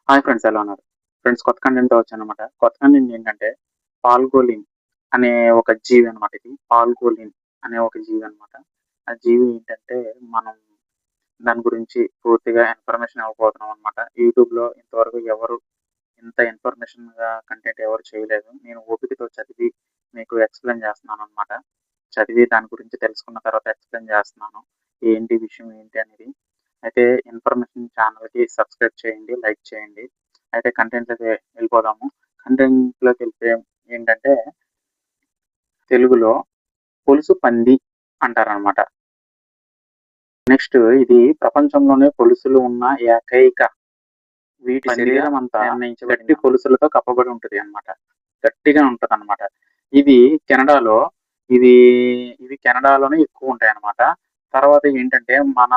Hi friends, ఎలా ఉన్నారు? Friends, కొత్త కంటెంట్‌తో వచ్చాననమాట. కొత్త కంటెంట్ ఏంటంటే, పాల్గోలిన్ అనే ఒక జీవి అనమాట ఇది. పాల్గోలిన్ అనే ఒక జీవి అనమాట. ఆ జీవి ఏంటంటే, మనం దాని గురించి పూర్తిగా ఇన్ఫర్మేషన్ ఇవ్వబోతున్నాం అనమాట. యూట్యూబ్‌లో ఇంతవరకు ఎవరు ఇంత ఇన్ఫర్మేషన్‌గా కంటెంట్ ఎవరు చేయలేదు. నేను ఓపికతో చదివి మీకు ఎక్స్‌ప్లెయిన్ చేస్తున్నాననమాట. చదివి దాని గురించి తెలుసుకున్న తర్వాత ఎక్స్‌ప్లెయిన్ చేస్తున్నాను. ఏంటి విషయం ఏంటి అనేది. అయితే ఇన్ఫర్మేషన్ ఛానల్‌కి సబ్స్క్రైబ్ చేయండి, లైక్ చేయండి. అయితే కంటెంట్‌లోకి వెళ్ళిపోదాము. కంటెంట్‌లోకి వెళ్తే ఏంటంటే, తెలుగులో పొలుసు పంది అంటారనమాట. నెక్స్ట్ ఇది ప్రపంచంలోనే పొలుసులు ఉన్న ఏకైక వీటి శరీరం అంతా గట్టి పొలుసులతో కప్పబడి ఉంటది అన్నమాట. గట్టిగా ఉంటదన్నమాట. ఇది కెనడాలో ఇది ఇవి కెనడాలోనే ఎక్కువ ఉంటాయన్నమాట. తర్వాత ఏంటంటే మన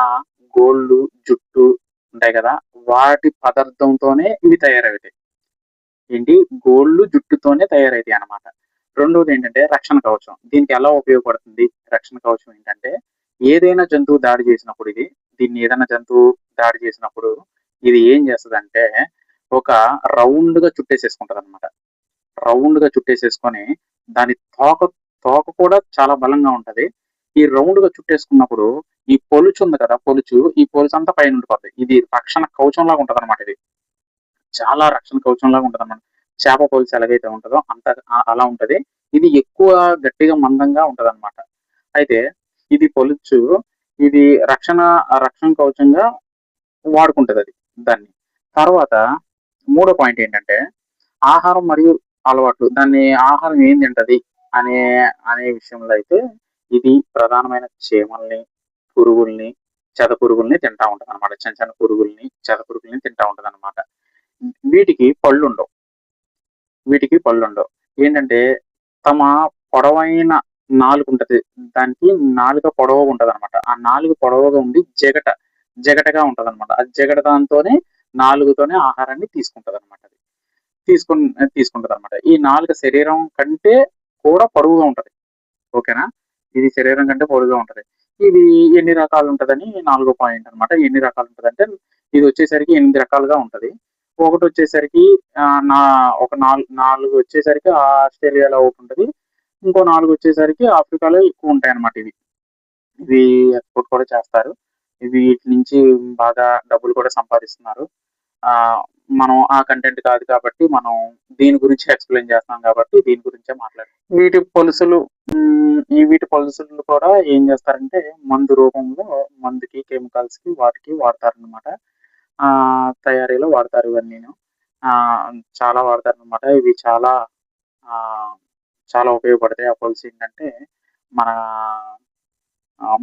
గోళ్ళు, జుట్టు ఉంటాయి కదా! వాటి పదార్థంతోనే ఇవి తయారవుతాయి. ఏంటి గోళ్ళు, జుట్టుతోనే తయారైతాయన్నమాట. రెండోదేంటంటే రక్షణ కవచం. దీనికి ఎలా ఉపయోగపడుతుంది? రక్షణ కవచం ఏంటంటే, ఏదైనా జంతువు దాడి చేసినప్పుడు దీన్ని ఏదైనా జంతువు దాడి చేసినప్పుడు ఇది ఏం చేస్తదంటే, ఒక రౌండ్‌గా చుట్టేసేసుకుంటదనమాట. రౌండ్‌గా చుట్టేసేసుకొని, దాని తోక తోక కూడా చాలా బలంగా ఉంటది. ఈ రౌండ్‌గా చుట్టేసుకున్నప్పుడు, ఈ పొలుచు ఉంది కదా! ఈ పొలుచంతా పైనుండిపోద్ది. ఇది రక్షణ కవచంలాగా ఉంటదనమాట ఇది. చాలా రక్షణ కవచంలాగా ఉంటదనమాట. చేప పులుసు ఎలాగైతే ఉంటదో అలా ఉంటది. ఇది ఎక్కువ గట్టిగా మందంగా ఉంటదనమాట. అయితే ఇది పొలుచు ఇది రక్షణ కవచంగా వాడుకుంటదది దాన్ని. తర్వాత మూడో పాయింట్ ఏంటంటే, ఆహారం మరియు అలవాట్లు. ఆహారం ఏం తింటది అనే అనే విషయంలో అయితే ఇది ప్రధానమైన చీమల్ని, పురుగుల్ని, చెదపురుగుల్ని తింటా ఉంటదనమాట. చిన్న చిన్న పురుగుల్ని, చెదపురుగుల్ని తింటా ఉంటదనమాట. వీటికి పళ్ళుండవు. వీటికి పళ్ళుండవు. ఏంటంటే, తమ పొడవైన నాలుకుంటది. దానికి నాలుక పొడవుగుంటదనమాట. ఆ నాలుక పొడవుగా ఉండి జగటగా ఉంటదనమాట. ఆ జగట దాంతోనే నాలుకతోనే ఆహారాన్ని తీసుకుంటదనమాట అది. తీసుకున్ తీసుకుంటదనమాట. ఈ నాలుక శరీరం కంటే కూడా పొడవుగా ఉంటది. ఓకేనా? ఇది శరీరం కంటే పొడుగ్గా ఉంటది. ఇది ఎన్ని రకాలుంటదని నాలుగో పాయింట్ అనమాట. ఎన్ని రకాలుంటదంటే, ఇదొచ్చేసరికి 8 రకాలుగా ఉంటది. ఒకటొచ్చేసరికి నా ఒక 4 వచ్చేసరికి ఆస్ట్రేలియాలో ఒకటుంటది. ఇంకో 4 వచ్చేసరికి ఆఫ్రికాలో ఎక్కువుంటాయన్నమాట ఇవి. ఇవి ఎక్స్‌పోర్ట్ కూడా చేస్తారు. వీటి నుంచి బాగా డబ్బులు కూడా సంపాదిస్తున్నారు. ఆహ్, మనం ఆ కంటెంట్ కాదు కాబట్టి, మనం దీని గురించి ఎక్స్‌ప్లెయిన్ చేస్తున్నాం కాబట్టి, దీని గురించే వీటి పొలుసులు వీటి పొలుసులు కూడా ఏం చేస్తారంటే, మందు రూపంలో కెమికల్స్‌కి వాటికి వాడతారనమాట. తయారీలో వాడతారు ఇవన్నీను. చాలా వాడతారనమాట. ఇవి ఆహ్, చాలా ఉపయోగపడతాయి. ఆ పొలుసేంటంటే, మన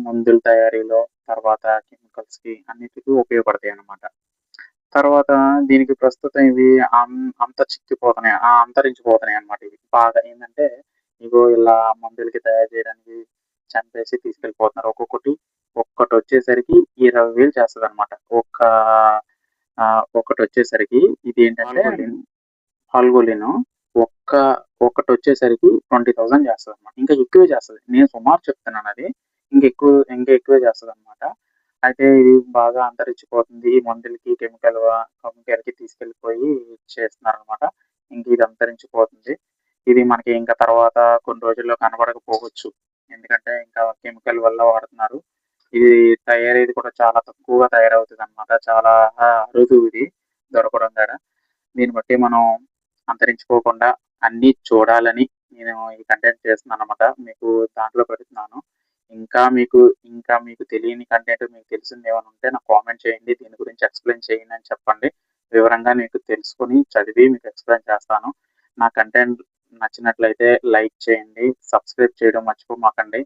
మందుల తయారీలో, తర్వాత కెమికల్స్‌కి అన్నిటికి ఉపయోగపడతాయనమాట. తర్వాత దీనికి ప్రస్తుతం ఇవి అంతరించిపోతున్నాయన్నమాట ఇవి. బాగా ఏందంటే, ఇగో ఇలా మందులకి తయారు చేయడానికి చంపేసి తీసుకెళ్ళిపోతున్నారు. ఒక్కటొచ్చేసరికి 20,000 చేస్తదన్నమాట. ఒకటొచ్చేసరికి ఇదేంటంటే పాల్గొలిను ఒక్క ఒకటొచ్చేసరికి 20,000 చేస్తదన్నమాట. ఇంకా ఎక్కువే చేస్తది. నేను సుమారు చెప్తున్నానది. ఇంకా ఎక్కువే చేస్తదన్నమాట. అయితే ఇది బాగా అంతరించిపోతుంది. ఈ మందులకి, కెమికల్‌కి తీసుకెళ్ళిపోయి చేస్తున్నారనమాట. ఇంక ఇది అంతరించిపోతుంది. ఇది మనకి ఇంకా తర్వాత కొన్ని రోజుల్లో కనబడకపోవచ్చు. ఎందుకంటే ఇంకా కెమికల్ వల్ల వాడుతున్నారు. ఇది తయారయ్యేది కూడా చాలా తక్కువగా తయారవుతదనమాట. చాలా అరుదు ఇది దొరకడం గూడా. దీన్ని బట్టి మనం అంతరించిపోకుండా అన్నీ చూడాలని నేను ఈ కంటెంట్ చేస్తున్నాననమాట. మీకు దాంట్లో పెడుతున్నాను. ఇంకా మీకు ఇంకా మీకు తెలియని కంటెంట్ మీకు తెలిసిందేమైనా ఉంటే నాకు కామెంట్ చేయండి. దీని గురించి ఎక్స్‌ప్లెయిన్ చేయండి అని చెప్పండి. వివరంగా మీకు తెలుసుకొని, చదివి మీకు ఎక్స్‌ప్లెయిన్ చేస్తాను. నా కంటెంట్ నచ్చినట్లయితే లైక్ చేయండి. సబ్స్క్రైబ్ చేయడం మర్చిపోమాకండి.